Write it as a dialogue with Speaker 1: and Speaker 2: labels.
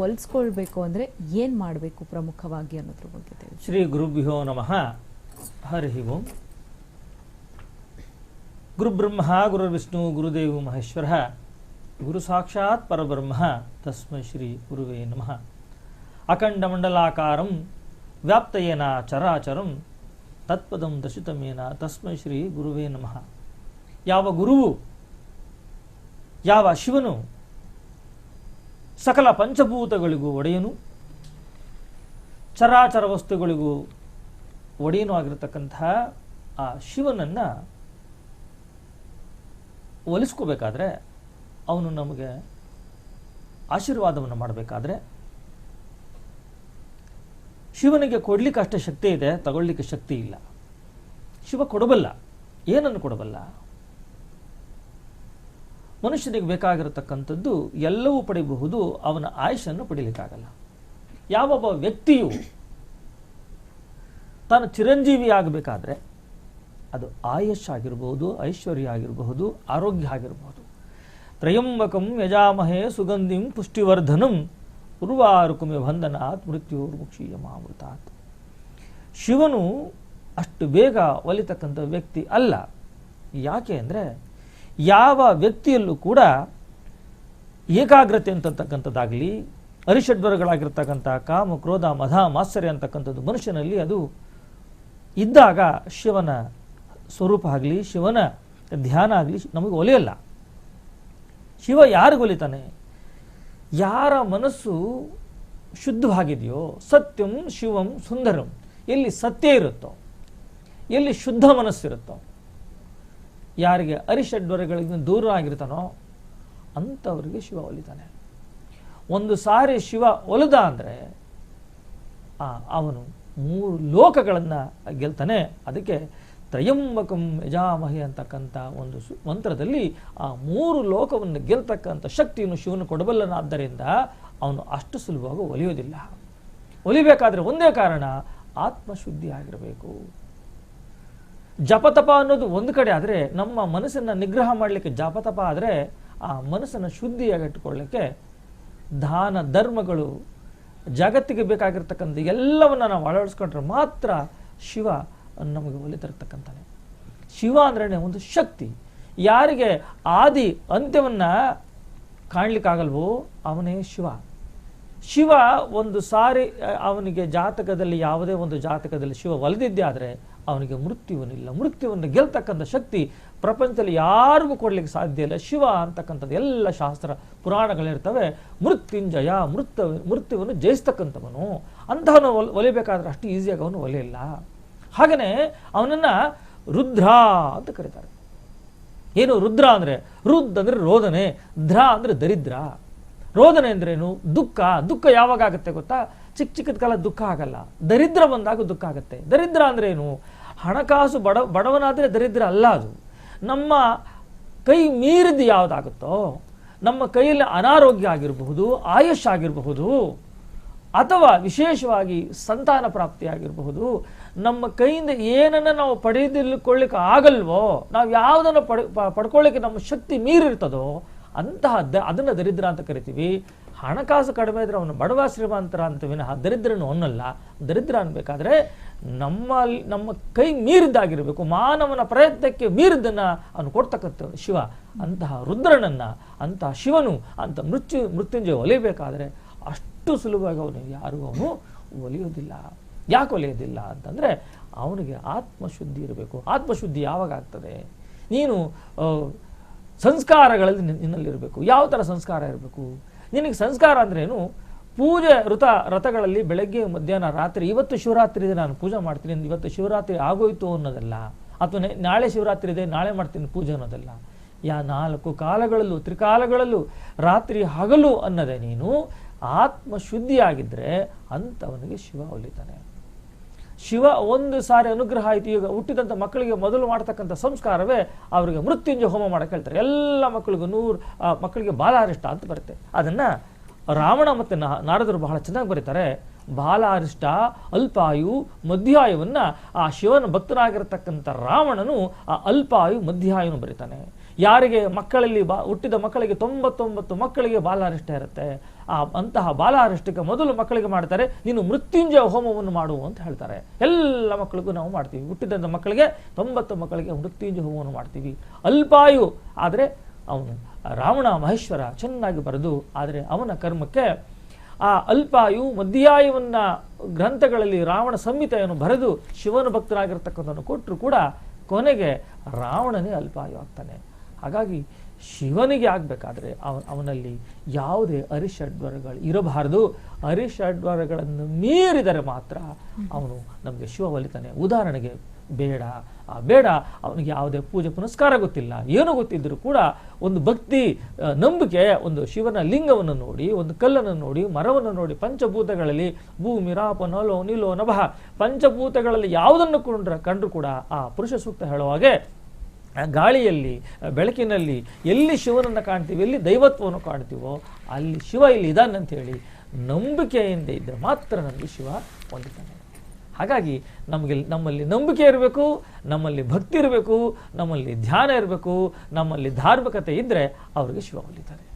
Speaker 1: ಒಲಿಸ್ಕೊಳ್ಬೇಕು ಅಂದರೆ ಏನು ಮಾಡಬೇಕು ಪ್ರಮುಖವಾಗಿ ಅನ್ನೋದ್ರ ಬಗ್ಗೆ ತಿಳಿಸಿ.
Speaker 2: ಶ್ರೀ ಗುರುಭ್ಯೋ ನಮಃ. ಹರಿ ಓಂ. ಗುರುಬ್ರಹ್ಮ ಗುರುರ್ವಿಷ್ಣು ಗುರುದೇವ ಮಹೇಶ್ವರ ಗುರು ಸಾಕ್ಷಾತ್ ಪರಬ್ರಹ್ಮ ತಸ್ಮೈ ಶ್ರೀ ಗುರುವೇ ನಮಃ. ಅಖಂಡಮಂಡಲಾಕಾರಂ ವ್ಯಾಪ್ತಯೇನ ಚರಾಚರಂ ತತ್ಪದಂ ದರ್ಶಿತಮೇನ ತಸ್ಮೈ ಶ್ರೀ ಗುರುವೇ ನಮಃ. ಯಾವ ಗುರುವು, ಯಾವ ಶಿವನು ಸಕಲ ಪಂಚಭೂತಗಳಿಗೂ ಒಡೆಯನು, ಚರಾಚರ ವಸ್ತುಗಳಿಗೂ ಒಡೆಯನು ಆಗಿರತಕ್ಕಂತಹ ಆ ಶಿವನನ್ನು ಒಲಿಸ್ಕೋಬೇಕಾದ್ರೆ, ಅವನು ನಮಗೆ ಆಶೀರ್ವಾದವನ್ನು ಮಾಡಬೇಕಾದ್ರೆ, ಶಿವನಿಗೆ ಕೊಡಲಿಕ್ಕೆ ಅಷ್ಟೇ ಶಕ್ತಿ ಇದೆ, ತಗೊಳ್ಳಿಕ್ಕೆ ಶಕ್ತಿ ಇಲ್ಲ. ಶಿವ ಕೊಡಬಲ್ಲ. ಏನನ್ನು ಕೊಡಬಲ್ಲ? ಮನುಷ್ಯನಿಗೆ ಬೇಕಾಗಿರತಕ್ಕಂಥದ್ದು ಎಲ್ಲವೂ ಪಡೆಯಬಹುದು, ಅವನ ಆಯುಷನ್ನು ಪಡೀಲಿಕ್ಕಾಗಲ್ಲ. ಯಾವೊಬ್ಬ ವ್ಯಕ್ತಿಯು ತಾನು ಚಿರಂಜೀವಿ ಆಗಬೇಕಾದ್ರೆ ಅದು ಆಯುಷ್ ಆಗಿರಬಹುದು, ಐಶ್ವರ್ಯ ಆಗಿರಬಹುದು, ಆರೋಗ್ಯ ಆಗಿರಬಹುದು. ತ್ರಯಂಬಕಂ ಯಜಾಮಹೇ ಸುಗಂಧಿಂ ಪುಷ್ಟಿವರ್ಧನಂ ಉರ್ವಾರುಕುಮೆ ಬಂಧನಾತ್ ಮೃತ್ಯುರ್ಮುಕ್ಷೀಯಮಾಮೃತಾತ್. ಶಿವನು ಅಷ್ಟು ಬೇಗ ಒಲಿತಕ್ಕಂಥ ವ್ಯಕ್ತಿ ಅಲ್ಲ. ಯಾಕೆ ಅಂದರೆ, ಯಾವ ವ್ಯಕ್ತಿಯಲ್ಲೂ ಕೂಡ ಏಕಾಗ್ರತೆ ಅಂತಕ್ಕಂಥದ್ದಾಗಲಿ, ಅರಿಷಡ್ವರಗಳಾಗಿರ್ತಕ್ಕಂಥ ಕಾಮ ಕ್ರೋಧ ಮದ ಮಾತ್ಸರ್ಯ ಅಂತಕ್ಕಂಥದ್ದು ಮನುಷ್ಯನಲ್ಲಿ ಅದು ಇದ್ದಾಗ ಶಿವನ ಸ್ವರೂಪ ಆಗಲಿ, ಶಿವನ ಧ್ಯಾನ ಆಗಲಿ ನಮಗೆ ಒಲಿಯಲ್ಲ. ಶಿವ ಯಾರಿಗೆ ಒಲಿತಾನೆ? ಯಾರ ಮನಸ್ಸು ಶುದ್ಧವಾಗಿದೆಯೋ, ಸತ್ಯಂ ಶಿವಂ ಸುಂದರಂ, ಎಲ್ಲಿ ಸತ್ಯ ಇರುತ್ತೋ, ಎಲ್ಲಿ ಶುದ್ಧ ಮನಸ್ಸಿರುತ್ತೋ, ಯಾರಿಗೆ ಅರಿಷಡ್ವರಗಳಿಂದ ದೂರ ಆಗಿರ್ತಾನೋ ಅಂಥವ್ರಿಗೆ ಶಿವ ಒಲಿತಾನೆ. ಒಂದು ಸಾರಿ ಶಿವ ಒಲಿದ ಅಂದರೆ ಅವನು 3 ಲೋಕಗಳನ್ನು ಗೆಲ್ತಾನೆ. ಅದಕ್ಕೆ ತ್ರಯಂಬಕಂ ಯಜಾಮಹೆ ಅಂತಕ್ಕಂಥ ಒಂದು ಮಂತ್ರದಲ್ಲಿ ಆ 3 ಲೋಕವನ್ನು ಗೆಲ್ತಕ್ಕಂಥ ಶಕ್ತಿಯನ್ನು ಶಿವನು ಕೊಡಬಲ್ಲನಾದ್ದರಿಂದ ಅವನು ಅಷ್ಟು ಸುಲಭವಾಗಿ ಒಲಿಯೋದಿಲ್ಲ. ಒಲಿಬೇಕಾದ್ರೆ ಒಂದೇ ಕಾರಣ, ಆತ್ಮಶುದ್ಧಿ ಆಗಿರಬೇಕು. ಜಪತಪ ಅನ್ನೋದು ಒಂದು ಕಡೆ ಆದರೆ, ನಮ್ಮ ಮನಸ್ಸನ್ನು ನಿಗ್ರಹ ಮಾಡಲಿಕ್ಕೆ ಜಪತಪ ಆದರೆ, ಆ ಮನಸ್ಸನ್ನು ಶುದ್ಧಿಯಾಗಿಟ್ಟುಕೊಳ್ಳಲಿಕ್ಕೆ ದಾನ ಧರ್ಮಗಳು, ಜಗತ್ತಿಗೆ ಬೇಕಾಗಿರ್ತಕ್ಕಂಥ ಎಲ್ಲವನ್ನು ನಾವು ಅಳವಡಿಸ್ಕೊಂಡ್ರೆ ಮಾತ್ರ ಶಿವ ನಮಗೆ ಒಲಿತಿರ್ತಕ್ಕಂಥನೆ. ಶಿವ ಅಂದ್ರೇ ಒಂದು ಶಕ್ತಿ. ಯಾರಿಗೆ ಆದಿ ಅಂತ್ಯವನ್ನು ಕಾಣಲಿಕ್ಕಾಗಲ್ವೋ ಅವನೇ ಶಿವ. ಶಿವ ಒಂದು ಸಾರಿ ಅವನಿಗೆ ಜಾತಕದಲ್ಲಿ, ಯಾವುದೇ ಒಂದು ಜಾತಕದಲ್ಲಿ ಶಿವ ಒಲಿದಿದ್ದೇ ಆದರೆ ಅವನಿಗೆ ಮೃತ್ಯುವನಿಲ್ಲ. ಮೃತ್ಯುವನ್ನು ಗೆಲ್ತಕ್ಕಂಥ ಶಕ್ತಿ ಪ್ರಪಂಚದಲ್ಲಿ ಯಾರಿಗೂ ಕೊಡಲಿಕ್ಕೆ ಸಾಧ್ಯ ಇಲ್ಲ. ಶಿವ ಅಂತಕ್ಕಂಥದ್ದು ಎಲ್ಲ ಶಾಸ್ತ್ರ ಪುರಾಣಗಳಿರ್ತವೆ. ಮೃತ್ಯುಂಜಯ, ಮೃತ್ಯುವನ್ನು ಜಯಿಸ್ತಕ್ಕಂಥವನು. ಅಂತಹವನು ಒಲಿಬೇಕಾದ್ರೆ ಅಷ್ಟು ಈಸಿಯಾಗಿ ಅವನು ಒಲೆಯಿಲ್ಲ. ಹಾಗೆಯೇ ಅವನನ್ನು ರುದ್ರ ಅಂತ ಕರೀತಾರೆ. ಏನು ರುದ್ರ ಅಂದರೆ? ರುದ್ ಅಂದರೆ ರೋದನೆ, ಧ್ರ ಅಂದರೆ ದರಿದ್ರ. ರೋದನೆ ಅಂದ್ರೇನು? ದುಃಖ. ದುಃಖ ಯಾವಾಗ ಆಗುತ್ತೆ ಗೊತ್ತಾ? ಚಿಕ್ಕದ ಕಾಲ ದುಃಖ ಆಗಲ್ಲ, ದರಿದ್ರ ಬಂದಾಗ ದುಃಖ ಆಗುತ್ತೆ. ದರಿದ್ರ ಅಂದ್ರೇನು? ಹಣಕಾಸು ಬಡವನಾದರೆ ದರಿದ್ರ ಅಲ್ಲ. ಅದು ನಮ್ಮ ಕೈ ಮೀರಿದ ಯಾವುದಾಗುತ್ತೋ, ನಮ್ಮ ಕೈಯಲ್ಲಿ ಅನಾರೋಗ್ಯ ಆಗಿರಬಹುದು, ಆಯುಷ್ ಆಗಿರಬಹುದು, ಅಥವಾ ವಿಶೇಷವಾಗಿ ಸಂತಾನ ಪ್ರಾಪ್ತಿ ಆಗಿರಬಹುದು, ನಮ್ಮ ಕೈಯಿಂದ ಏನನ್ನು ನಾವು ಪಡೆದುಕೊಳ್ಳಿಕ್ಕೆ ಆಗಲ್ವೋ, ನಾವು ಯಾವುದನ್ನು ಪಡ್ಕೊಳ್ಳಿಕ್ಕೆ ನಮ್ಮ ಶಕ್ತಿ ಮೀರಿರ್ತದೋ ಅದನ್ನು ದರಿದ್ರ ಅಂತ ಕರಿತೀವಿ. ಹಣಕಾಸು ಕಡಿಮೆ ಇದ್ರೆ ಅವನು ಬಡವ ಶ್ರೀಮಂತರ ಅಂತ ವಿನಃ ದರಿದ್ರನು ಅನ್ನಲ್ಲ. ದರಿದ್ರ ಅನ್ಬೇಕಾದ್ರೆ ನಮ್ಮ ಕೈ ಮೀರಿದ್ದಾಗಿರಬೇಕು, ಮಾನವನ ಪ್ರಯತ್ನಕ್ಕೆ ಮೀರಿದ್ದನ್ನು ಅವನು ಕೊಡ್ತಕ್ಕಂಥ ಶಿವ. ಅಂತಹ ರುದ್ರನನ್ನು, ಅಂತಹ ಶಿವನು ಅಂತ ಮೃತ್ಯುಂಜಯ ಒಲಿಬೇಕಾದ್ರೆ ಅಷ್ಟು ಸುಲಭವಾಗಿ ಅವನು ಯಾರಿಗೂ ಅವನು ಒಲಿಯೋದಿಲ್ಲ. ಯಾಕೆ ಒಲಿಯೋದಿಲ್ಲ ಅಂತಂದರೆ, ಅವನಿಗೆ ಆತ್ಮಶುದ್ಧಿ ಇರಬೇಕು. ಆತ್ಮಶುದ್ಧಿ ಯಾವಾಗ ಆಗ್ತದೆ? ನೀನು ಸಂಸ್ಕಾರಗಳಲ್ಲಿ ನಿನ್ನಲ್ಲಿರಬೇಕು. ಯಾವ ಥರ ಸಂಸ್ಕಾರ ಇರಬೇಕು ನಿನಗೆ? ಸಂಸ್ಕಾರ ಅಂದ್ರೇನು? ಪೂಜೆ ರಥಗಳಲ್ಲಿ ಬೆಳಗ್ಗೆ ಮಧ್ಯಾಹ್ನ ರಾತ್ರಿ, ಇವತ್ತು ಶಿವರಾತ್ರಿ ಇದೆ ನಾನು ಪೂಜೆ ಮಾಡ್ತೀನಿ, ಇವತ್ತು ಶಿವರಾತ್ರಿ ಆಗೋಯ್ತು ಅನ್ನೋದಲ್ಲ, ಅಥವಾ ನಾಳೆ ಶಿವರಾತ್ರಿ ಇದೆ ನಾಳೆ ಮಾಡ್ತೀನಿ ಪೂಜೆ ಅನ್ನೋದಲ್ಲ. 4 ಕಾಲಗಳಲ್ಲೂ, ತ್ರಿಕಾಲಗಳಲ್ಲೂ, ರಾತ್ರಿ ಹಗಲು ಅನ್ನೋದೇ ನೀನು ಆತ್ಮಶುದ್ಧಿಯಾಗಿದ್ದರೆ ಅಂಥವನಿಗೆ ಶಿವ ಒಲಿತಾನೆ. ಶಿವ ಒಂದು ಸಾರಿ ಅನುಗ್ರಹ ಆಯಿತು. ಈಗ ಹುಟ್ಟಿದಂಥ ಮಕ್ಕಳಿಗೆ ಮೊದಲು ಮಾಡ್ತಕ್ಕಂಥ ಸಂಸ್ಕಾರವೇ ಅವರಿಗೆ ಮೃತ್ಯುಂಜಯ ಹೋಮ ಮಾಡಕ್ಕೆ ಹೇಳ್ತಾರೆ. ಎಲ್ಲ ಮಕ್ಕಳಿಗೂ 100 ಮಕ್ಕಳಿಗೆ ಬಾಲಾರಿಷ್ಟ ಅಂತ ಬರುತ್ತೆ. ಅದನ್ನು ರಾವಣ ಮತ್ತು ನಾರದರು ಬಹಳ ಚೆನ್ನಾಗಿ ಬರೀತಾರೆ. ಬಾಲಾರಿಷ್ಟ, ಅಲ್ಪಾಯು, ಮಧ್ಯಾಯುವನ್ನು ಆ ಶಿವನ ಭಕ್ತನಾಗಿರ್ತಕ್ಕಂಥ ರಾವಣನು ಆ ಅಲ್ಪಾಯು ಮಧ್ಯಾಯುನು ಬರೀತಾನೆ. ಯಾರಿಗೆ ಮಕ್ಕಳಲ್ಲಿ ಹುಟ್ಟಿದ ಮಕ್ಕಳಿಗೆ 99 ಮಕ್ಕಳಿಗೆ ಬಾಲಾರಿಷ್ಟ ಇರುತ್ತೆ, ಅಂತಹ ಬಾಲಾರಿಷ್ಟಕ್ಕೆ ಮೊದಲು ಮಕ್ಕಳಿಗೆ ಮಾಡ್ತಾರೆ, ನೀನು ಮೃತ್ಯುಂಜಯ ಹೋಮವನ್ನು ಮಾಡು ಅಂತ ಹೇಳ್ತಾರೆ. ಎಲ್ಲ ಮಕ್ಕಳಿಗೂ ನಾವು ಮಾಡ್ತೀವಿ. ಹುಟ್ಟಿದಂಥ ಮಕ್ಕಳಿಗೆ 90 ಮಕ್ಕಳಿಗೆ ಮೃತ್ಯುಂಜಯ ಹೋಮವನ್ನು ಮಾಡ್ತೀವಿ. ಅಲ್ಪಾಯು ಆದರೆ ಅವನು ರಾವಣ ಮಹೇಶ್ವರ ಚೆನ್ನಾಗಿ ಬರೆದು, ಆದರೆ ಅವನ ಕರ್ಮಕ್ಕೆ ಆ ಅಲ್ಪಾಯು ಮಧ್ಯಾಯುವನ್ನ ಗ್ರಂಥಗಳಲ್ಲಿ ರಾವಣ ಸಂಹಿತೆಯನ್ನು ಬರೆದು ಶಿವನ ಭಕ್ತರಾಗಿರ್ತಕ್ಕಂಥನ್ನು ಕೊಟ್ಟರು ಕೂಡ ಕೊನೆಗೆ ರಾವಣನೇ ಅಲ್ಪಾಯು ಆಗ್ತಾನೆ. ಹಾಗಾಗಿ ಶಿವನಿಗೆ ಆಗಬೇಕಾದ್ರೆ ಅವನಲ್ಲಿ ಯಾವುದೇ ಅರಿಷಡ್ವರಗಳು ಇರಬಾರದು. ಅರಿಷಡ್ವರಗಳನ್ನು ಮೀರಿದರೆ ಮಾತ್ರ ಅವನು ನಮಗೆ ಶಿವ ಒಲಿತಾನೆ. ಉದಾಹರಣೆಗೆ ಬೇಡ ಅವನಿಗೆ ಯಾವುದೇ ಪೂಜೆ ಪುನಸ್ಕಾರ ಗೊತ್ತಿಲ್ಲ, ಏನೂ ಗೊತ್ತಿದ್ದರೂ ಕೂಡ ಒಂದು ಭಕ್ತಿ ನಂಬಿಕೆ, ಒಂದು ಶಿವನ ಲಿಂಗವನ್ನು ನೋಡಿ, ಒಂದು ಕಲ್ಲನ್ನು ನೋಡಿ, ಮರವನ್ನು ನೋಡಿ, ಪಂಚಭೂತಗಳಲ್ಲಿ ಭೂಮಿ ರಾಪ ನಲೋ ನಿಲೋ ನಭಃ ಪಂಚಭೂತಗಳಲ್ಲಿ ಯಾವುದನ್ನು ಕಂಡ್ರು ಕೂಡ ಆ ಪುರುಷ ಸೂಕ್ತ ಹೇಳುವಾಗೆ ಗಾಳಿಯಲ್ಲಿ ಬೆಳಕಿನಲ್ಲಿ ಎಲ್ಲಿ ಶಿವನನ್ನು ಕಾಣ್ತೀವಿ, ಎಲ್ಲಿ ದೈವತ್ವವನ್ನು ಕಾಣ್ತೀವೋ ಅಲ್ಲಿ ಶಿವ ಇಲ್ಲಿ ಇದ್ದಾನಂತ ಹೇಳಿ ನಂಬಿಕೆಯಿಂದ ಇದ್ದರೆ ಮಾತ್ರ ನಮಗೆ ಶಿವ ಹೊಂದುತ್ತಾನೆ. ಹಾಗಾಗಿ ನಮ್ಮಲ್ಲಿ ನಂಬಿಕೆ ಇರಬೇಕು, ನಮ್ಮಲ್ಲಿ ಭಕ್ತಿ ಇರಬೇಕು, ನಮ್ಮಲ್ಲಿ ಧ್ಯಾನ ಇರಬೇಕು, ನಮ್ಮಲ್ಲಿ ಧಾರ್ಮಿಕತೆ ಇದ್ದರೆ ಅವರಿಗೆ ಶಿವ ಹೊಲಿತಾರೆ.